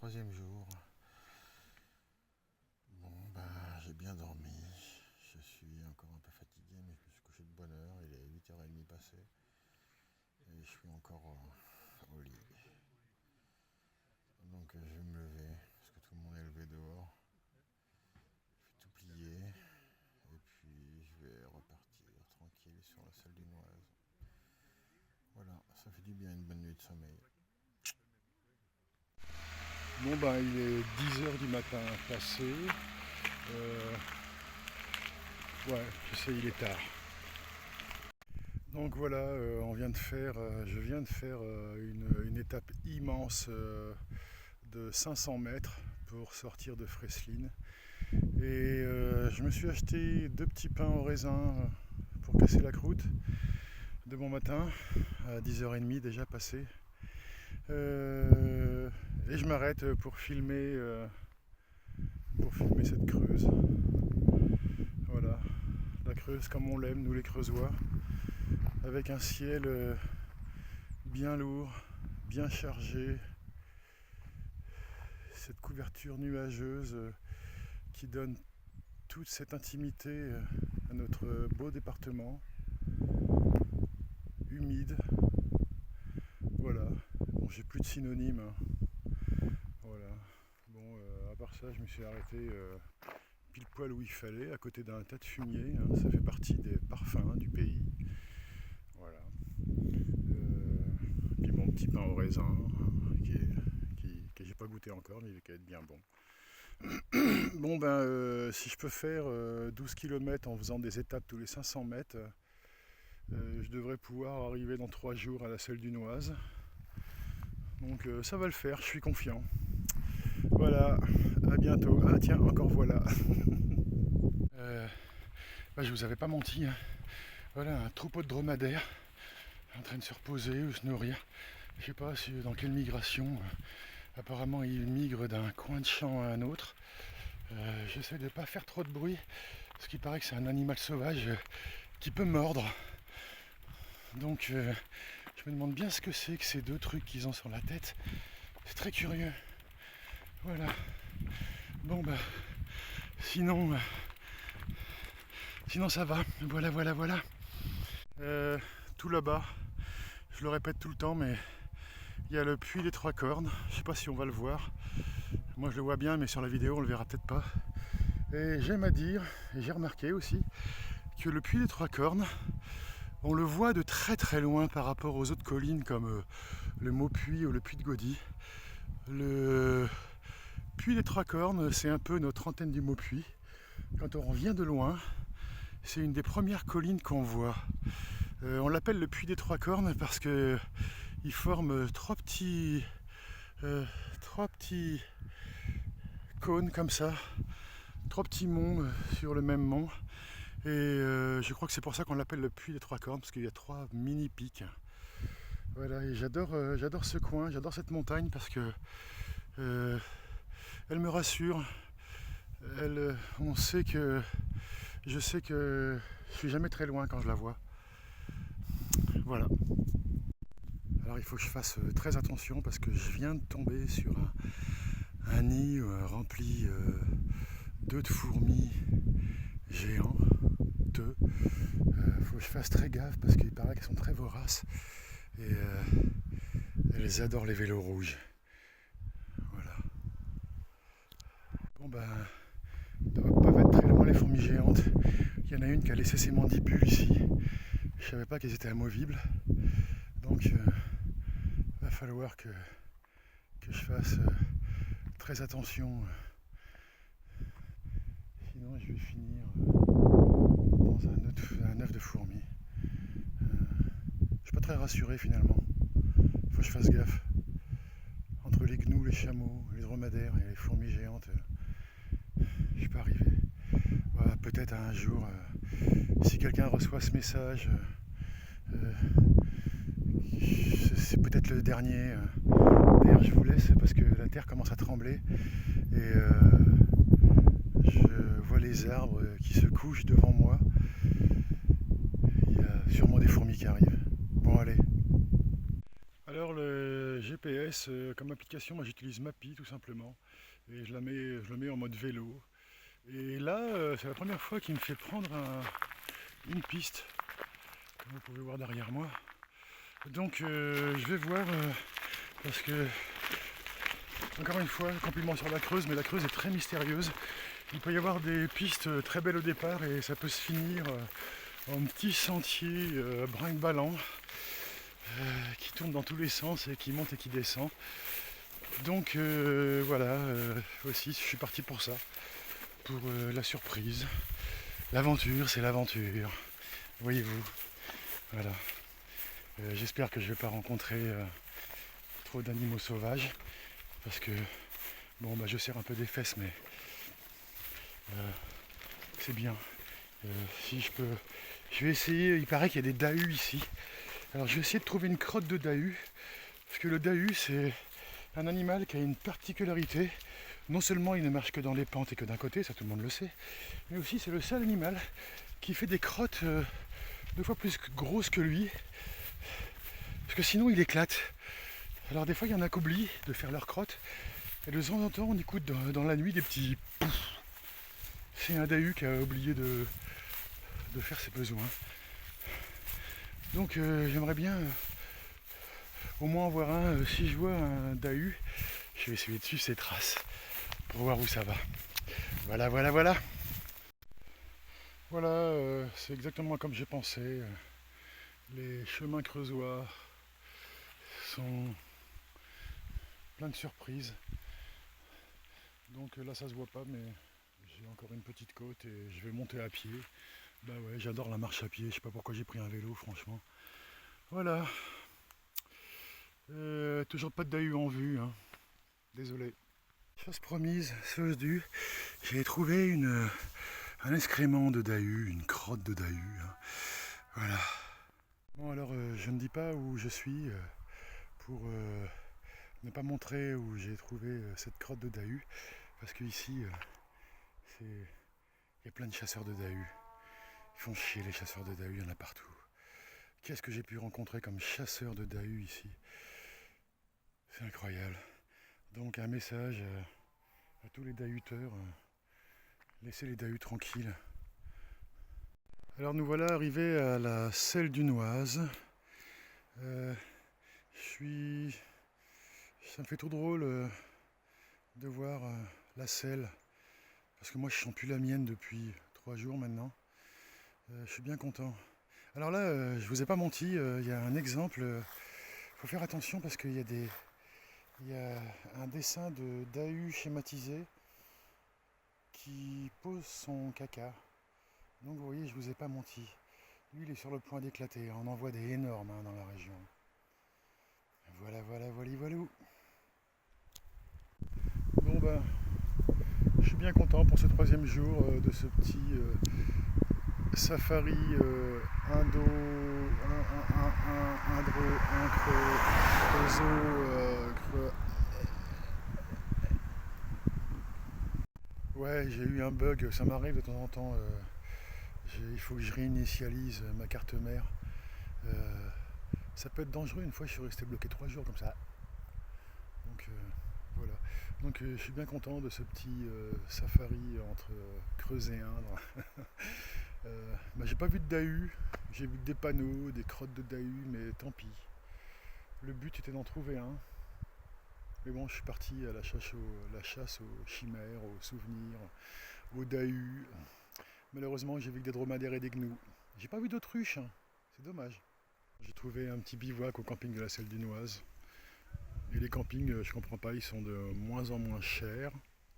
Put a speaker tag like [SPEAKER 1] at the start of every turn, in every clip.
[SPEAKER 1] troisième jour. Bon, bah, j'ai bien dormi. Je suis encore un peu fatigué, mais je me suis couché de bonne heure. Il est 8h30 passé. Et je suis encore au lit. Donc, je vais me lever, parce que tout le monde est levé dehors. Je vais tout plier. Et puis, je vais repartir tranquille sur la salle du Noise. Voilà, ça fait du bien une bonne nuit de sommeil.
[SPEAKER 2] Bon ben il est 10 h du matin passé. Ouais, je sais, il est tard. Donc voilà, je viens de faire une étape immense de 500 mètres pour sortir de Freslin. Et je me suis acheté 2 petits pains au raisin pour casser la croûte de bon matin, à 10h30 déjà passé. Et je m'arrête pour filmer cette Creuse. Voilà, la Creuse comme on l'aime, nous les Creusois, avec un ciel bien lourd, bien chargé, cette couverture nuageuse qui donne toute cette intimité à notre beau département, humide. Voilà, bon, j'ai plus de synonymes, hein. Voilà. Bon, à part ça, je me suis arrêté pile poil où il fallait, à côté d'un tas de fumier, hein. Ça fait partie des parfums du pays. Voilà. Puis mon petit pain au raisin, hein, que j'ai pas goûté encore, mais il va être bien bon. Bon ben, si je peux faire 12 km en faisant des étapes tous les 500 mètres, je devrais pouvoir arriver dans 3 jours à la salle du Noise. Donc ça va le faire, je suis confiant. Voilà, à bientôt. Ah tiens, encore voilà. Je vous avais pas menti, hein. Voilà un troupeau de dromadaires en train de se reposer ou se nourrir. Je sais pas dans quelle migration. Apparemment ils migrent d'un coin de champ à un autre. J'essaie de pas faire trop de bruit, parce qu'il paraît que c'est un animal sauvage qui peut mordre. Donc je me demande bien ce que c'est que ces 2 trucs qu'ils ont sur la tête. C'est très curieux. Voilà. Bon bah sinon ça va. Voilà. Tout là-bas, je le répète tout le temps, mais il y a le puits des 3 cornes. Je sais pas si on va le voir. Moi je le vois bien, mais sur la vidéo on le verra peut-être pas. Et j'aime à dire, et j'ai remarqué aussi, que le puits des 3 cornes, on le voit de très très loin par rapport aux autres collines comme le Maupuy ou le Puy de Gaudy. Le puits des 3 cornes, c'est un peu notre antenne du Maupuy. Quand on revient de loin, c'est une des premières collines qu'on voit. On l'appelle le puits des 3 cornes parce que il forme 3 petits cônes comme ça, 3 petits monts sur le même mont. Et je crois que c'est pour ça qu'on l'appelle le puits des 3 cornes, parce qu'il y a 3 mini pics. Voilà, et j'adore ce coin, j'adore cette montagne parce que elle me rassure. Je sais que je suis jamais très loin quand je la vois. Voilà. Alors il faut que je fasse très attention parce que je viens de tomber sur un nid rempli d'œufs de fourmis géants. Faut que je fasse très gaffe parce qu'il paraît qu'elles sont très voraces et elles adorent les vélos rouges. Voilà. Bon ben, ça va pas être très loin les fourmis géantes. Il y en a une qui a laissé ses mandibules ici. Je savais pas qu'elles étaient amovibles. Donc va falloir que je fasse très attention. Sinon je vais finir dans un œuf de fourmi. Je suis pas très rassuré finalement. Faut que je fasse gaffe. Entre les gnous, les chameaux, les dromadaires et les fourmis géantes, je suis pas arrivé. Voilà, peut-être un jour, si quelqu'un reçoit ce message, c'est peut-être le dernier. D'ailleurs, je vous laisse parce que la terre commence à trembler et je vois les arbres qui se couchent devant moi. Il y a sûrement des fourmis qui arrivent. Bon, allez. Alors, le GPS GPS. Comme application, moi j'utilise Mappy tout simplement. Et je le mets en mode vélo. Et là, c'est la première fois qu'il me fait prendre une piste, comme vous pouvez voir derrière moi. Donc je vais voir, parce que, encore une fois, compliment sur la Creuse, mais la Creuse est très mystérieuse. Il peut y avoir des pistes très belles au départ et ça peut se finir en petit sentier brinque-ballant qui tourne dans tous les sens et qui monte et qui descend. Donc voilà, aussi je suis parti pour ça, pour la surprise. L'aventure, c'est l'aventure, voyez-vous. Voilà. J'espère que je ne vais pas rencontrer trop d'animaux sauvages, parce que bon, bah, je serre un peu des fesses, mais c'est bien. Si je peux, je vais essayer. Il paraît qu'il y a des dahus ici. Alors je vais essayer de trouver une crotte de dahu, parce que le dahu c'est un animal qui a une particularité. Non seulement il ne marche que dans les pentes et que d'un côté, ça tout le monde le sait, mais aussi c'est le seul animal qui fait des crottes 2 fois plus grosses que lui, parce que sinon il éclate. Alors des fois il y en a qui oublient de faire leurs crottes, et de temps en temps on écoute dans la nuit des petits pouf. C'est un dahu qui a oublié de faire ses besoins. Donc j'aimerais bien au moins en voir un. Si je vois un dahu, je vais essayer de suivre ses traces pour voir où ça va. Voilà, voilà, voilà. Voilà, c'est exactement comme j'ai pensé. Les chemins creusois sont pleins de surprises. Donc là ça se voit pas, mais j'ai encore une petite côte et je vais monter à pied. Bah ouais, j'adore la marche à pied, je sais pas pourquoi j'ai pris un vélo franchement. Voilà. Toujours pas de dahu en vue, hein. Désolé. Chose promise, chose due, j'ai trouvé un excrément de dahu, une crotte de dahu, hein. Voilà. Bon alors je ne dis pas où je suis pour ne pas montrer où j'ai trouvé cette crotte de dahu, parce qu'ici il y a plein de chasseurs de dahu. Ils font chier les chasseurs de dahu, il y en a partout. Qu'est-ce que j'ai pu rencontrer comme chasseurs de dahu ici? C'est incroyable. Donc un message à tous les dahuteurs, laissez les dahus tranquilles. Alors nous voilà arrivés à la Selle du Noise. Ça me fait tout drôle de voir la selle, parce que moi je ne sens plus la mienne depuis 3 jours maintenant. Je suis bien content. Alors là, je vous ai pas menti, il y a un exemple. Il faut faire attention parce qu'il y a un dessin de dahu schématisé qui pose son caca. Donc vous voyez, je vous ai pas menti. Lui, il est sur le point d'éclater. On en voit des énormes dans la région. Voilà, voilà, voilà, voilà. Bon ben, je suis bien content pour ce 3e jour de ce petit safari Ouais, j'ai eu un bug, ça m'arrive de temps en temps. Il faut que je réinitialise ma carte mère. Ça peut être dangereux. Une fois, je suis resté bloqué 3 jours comme ça. Donc voilà. Donc je suis bien content de ce petit safari entre Creuse et Indre. J'ai pas vu de dahu, j'ai vu des panneaux, des crottes de dahu, mais tant pis. Le but était d'en trouver un. Mais bon, je suis parti à la chasse aux chimères, aux souvenirs, aux dahus. Malheureusement, j'ai vu que des dromadaires et des gnous. J'ai pas vu d'autruche, hein. C'est dommage. J'ai trouvé un petit bivouac au camping de la Selle du Noise. Et les campings, je comprends pas, ils sont de moins en moins chers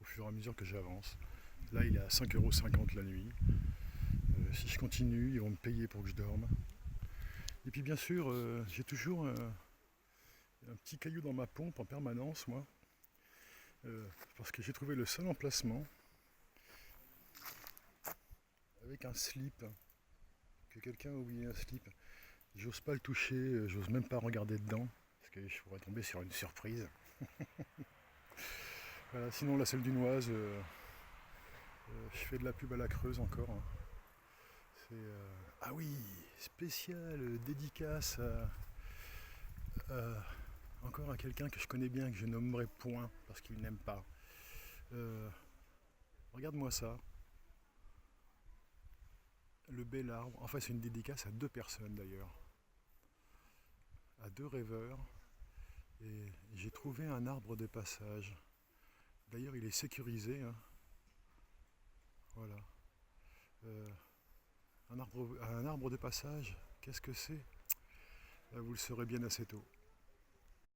[SPEAKER 2] au fur et à mesure que j'avance. Là, il est à 5,50 € la nuit. Si je continue, ils vont me payer pour que je dorme. Et puis bien sûr, j'ai toujours un petit caillou dans ma pompe en permanence, moi. Parce que j'ai trouvé le seul emplacement avec un slip. Que quelqu'un a oublié un slip. J'ose pas le toucher, j'ose même pas regarder dedans. Parce que je pourrais tomber sur une surprise. Voilà, sinon la Selle du Noise, je fais de la pub à la Creuse encore, hein. Ah oui, spécial dédicace à encore à quelqu'un que je connais bien, que je nommerai point, parce qu'il n'aime pas. Regarde-moi ça. Le bel arbre. Enfin, c'est une dédicace à 2 personnes d'ailleurs. À 2 rêveurs. Et j'ai trouvé un arbre de passage. D'ailleurs, il est sécurisé. Hein. Voilà. Un arbre de passage, qu'est-ce que c'est? Vous le saurez bien assez tôt.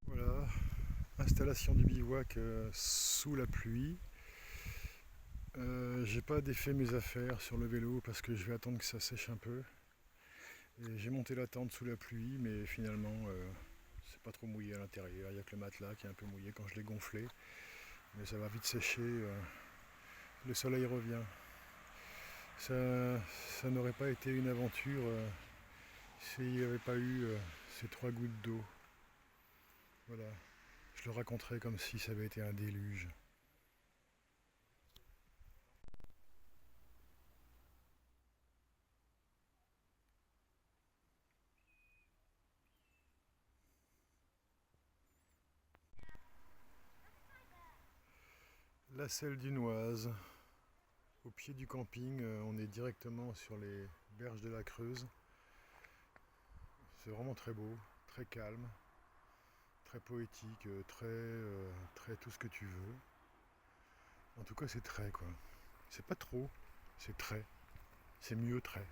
[SPEAKER 2] Voilà. Installation du bivouac sous la pluie. J'ai pas défait mes affaires sur le vélo parce que je vais attendre que ça sèche un peu. Et j'ai monté la tente sous la pluie, mais finalement c'est pas trop mouillé à l'intérieur. Il n'y a que le matelas qui est un peu mouillé quand je l'ai gonflé. Mais ça va vite sécher. Le soleil revient. Ça n'aurait pas été une aventure s'il n'y avait pas eu ces 3 gouttes d'eau. Voilà. Je le raconterai comme si ça avait été un déluge. La Selle du Noise. Au pied du camping, on est directement sur les berges de la Creuse. C'est vraiment très beau, très calme, très poétique, très tout ce que tu veux. En tout cas, c'est très quoi. C'est pas trop, c'est très. C'est mieux très.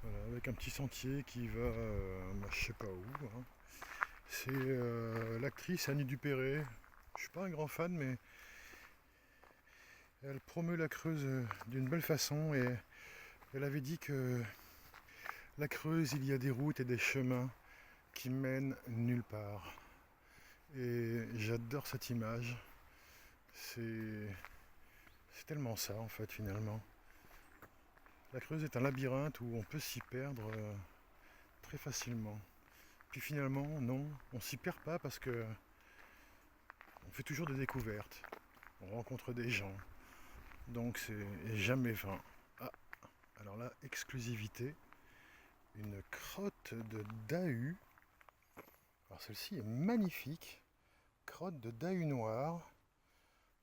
[SPEAKER 2] Voilà, avec un petit sentier qui va, je sais pas où. Hein. C'est l'actrice Annie Dupéré. Je suis pas un grand fan, mais elle promeut la Creuse d'une belle façon et elle avait dit que la Creuse, il y a des routes et des chemins qui mènent nulle part. Et j'adore cette image. C'est tellement ça en fait finalement. La Creuse est un labyrinthe où on peut s'y perdre très facilement. Puis finalement, non, on s'y perd pas parce que on fait toujours des découvertes. On rencontre des gens. Donc c'est jamais fin. Ah, alors là, exclusivité. Une crotte de dahu. Alors celle-ci est magnifique. Crotte de dahu noir.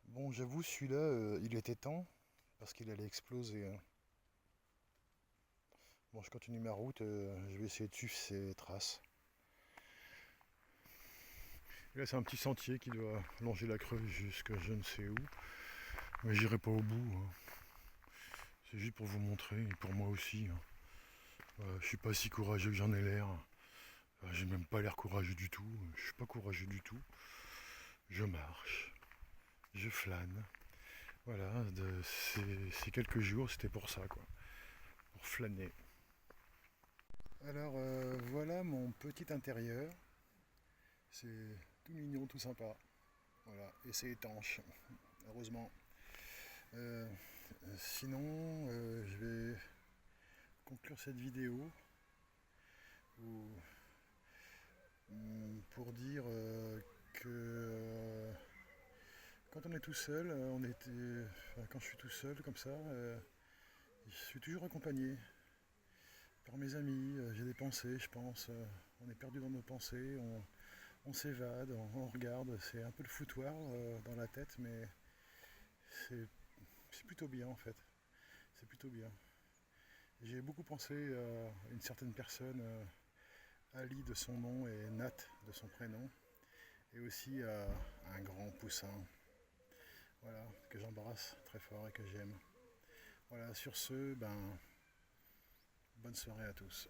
[SPEAKER 2] Bon, j'avoue, celui-là, il était temps parce qu'il allait exploser. Hein. Bon, je continue ma route. Je vais essayer de suivre ces traces. Et là, c'est un petit sentier qui doit longer la Creuse jusqu'à je ne sais où. Mais j'irai pas au bout. Hein. C'est juste pour vous montrer et pour moi aussi. Hein. Je suis pas si courageux que j'en ai l'air. J'ai même pas l'air courageux du tout. Je suis pas courageux du tout. Je marche. Je flâne. Voilà, ces quelques jours, c'était pour ça, quoi. Pour flâner. Alors, voilà mon petit intérieur. C'est tout mignon, tout sympa. Voilà, et c'est étanche, heureusement. Sinon, je vais conclure cette vidéo pour dire que quand on est tout seul, quand je suis tout seul comme ça, je suis toujours accompagné par mes amis. J'ai des pensées, je pense. On est perdu dans nos pensées, on s'évade, on regarde. C'est un peu le foutoir dans la tête, mais c'est plutôt bien en fait. C'est plutôt bien. J'ai beaucoup pensé à une certaine personne, Ali de son nom et Nat de son prénom, et aussi à un grand poussin. Voilà, que j'embrasse très fort et que j'aime. Voilà, sur ce, bonne soirée à tous.